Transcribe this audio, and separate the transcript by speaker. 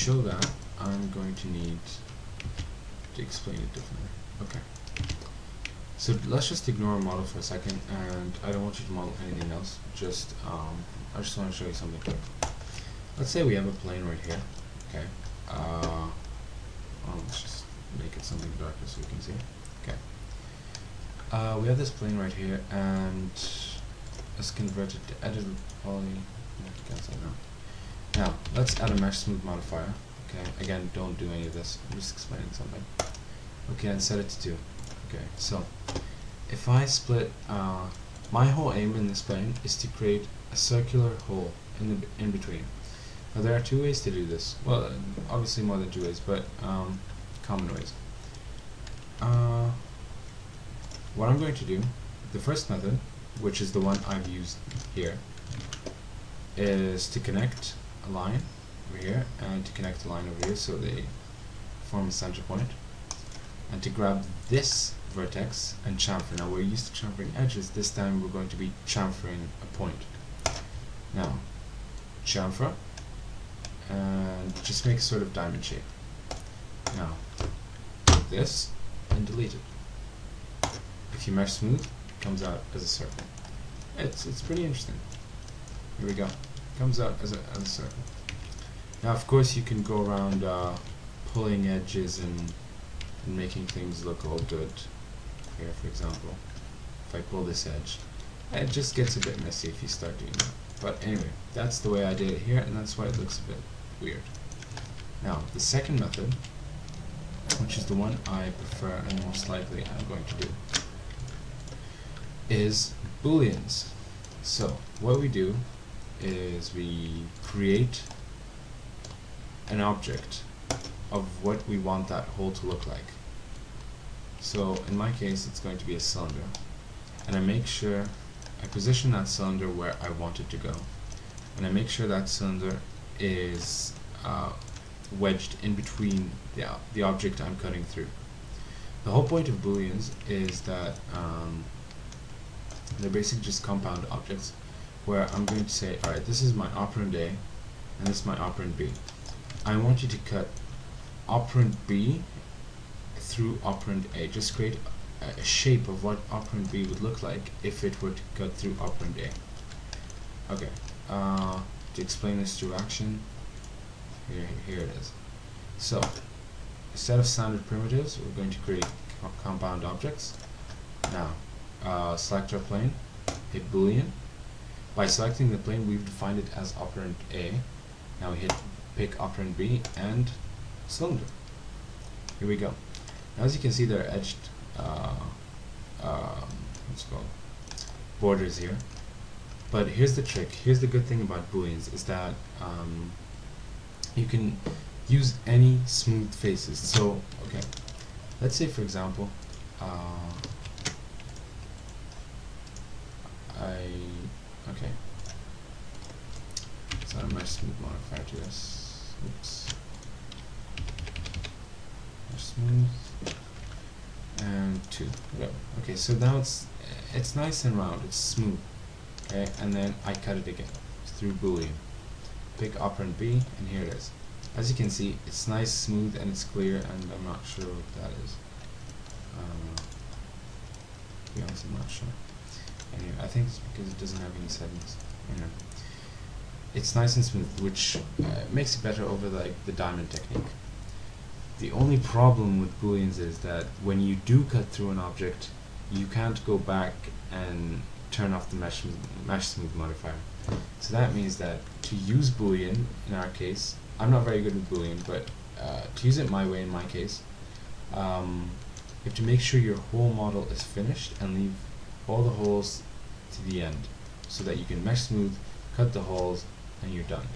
Speaker 1: show that, I'm going to need to explain it differently. Okay. So let's just ignore a model for a second, and I don't want you to model anything else. Just I just want to show you something quick. Let's say we have a plane right here. Okay. Well, let's just make it something darker so we can see. Okay. We have this plane right here, and let's convert it to editable poly. Cancel now. Now let's add a mesh smooth modifier. Okay. Again, don't do any of this. I'm just explaining something. Okay, and set it to 2. Okay, so if I split, my whole aim in this plane is to create a circular hole in between. Now there are 2 ways to do this. Well, obviously more than 2 ways, but common ways. What I'm going to do, the first method, which is the one I've used here, is to connect a line over here and to connect a line over here so they form a center point, and to grab this vertex and chamfer. Now we're used to chamfering edges, this time we're going to be chamfering a point. Now, chamfer, and just make a sort of diamond shape. Now, take this and delete it. If you mesh smooth, it comes out as a circle. It's pretty interesting. Here we go. It comes out as a circle. Now, of course, you can go around pulling edges and making things look all good. Here, for example, if I pull this edge, it just gets a bit messy if you start doing that. But anyway, that's the way I did it here, and that's why it looks a bit weird. Now, the second method, which is the one I prefer and most likely I'm going to do, is Booleans. So, what we do is we create an object of what we want that hole to look like. So in my case it's going to be a cylinder, and I make sure I position that cylinder where I want it to go, and I make sure that cylinder is wedged in between the object I'm cutting through. The whole point of Booleans is that they're basically just compound objects where I'm going to say, alright, this is my operand A and this is my operand B. I want you to cut operand B through operand A. Just create a shape of what operand B would look like if it were to cut through operand A. Okay, to explain this through action, here it is. So, instead of standard primitives, we're going to create compound objects. Now, select our plane, hit Boolean. By selecting the plane, we've defined it as operand A. Now we hit pick operand B and cylinder. Here we go. Now as you can see, there are edged what's it called, borders here. But here's the trick. Here's the good thing about Booleans is that you can use any smooth faces. So okay, let's say for example okay, so I'm mesh smooth modifier to this. Oops. Mesh smooth and 2. Whatever. Okay, so now it's nice and round. It's smooth. Okay, and then I cut it again through Boolean. Pick operand B, and here it is. As you can see, it's nice, smooth, and it's clear. And I'm not sure what that is. To be honest, I'm not sure. Anyway, I think it's because it doesn't have any settings. Anyway, it's nice and smooth, which makes it better over like the diamond technique. The only problem with Booleans is that when you do cut through an object, you can't go back and turn off the mesh smooth modifier. So that means that to use Boolean, in our case, I'm not very good with Boolean, but to use it my way in my case, you have to make sure your whole model is finished and leave all the holes to the end so that you can mesh smooth, cut the holes, and you're done.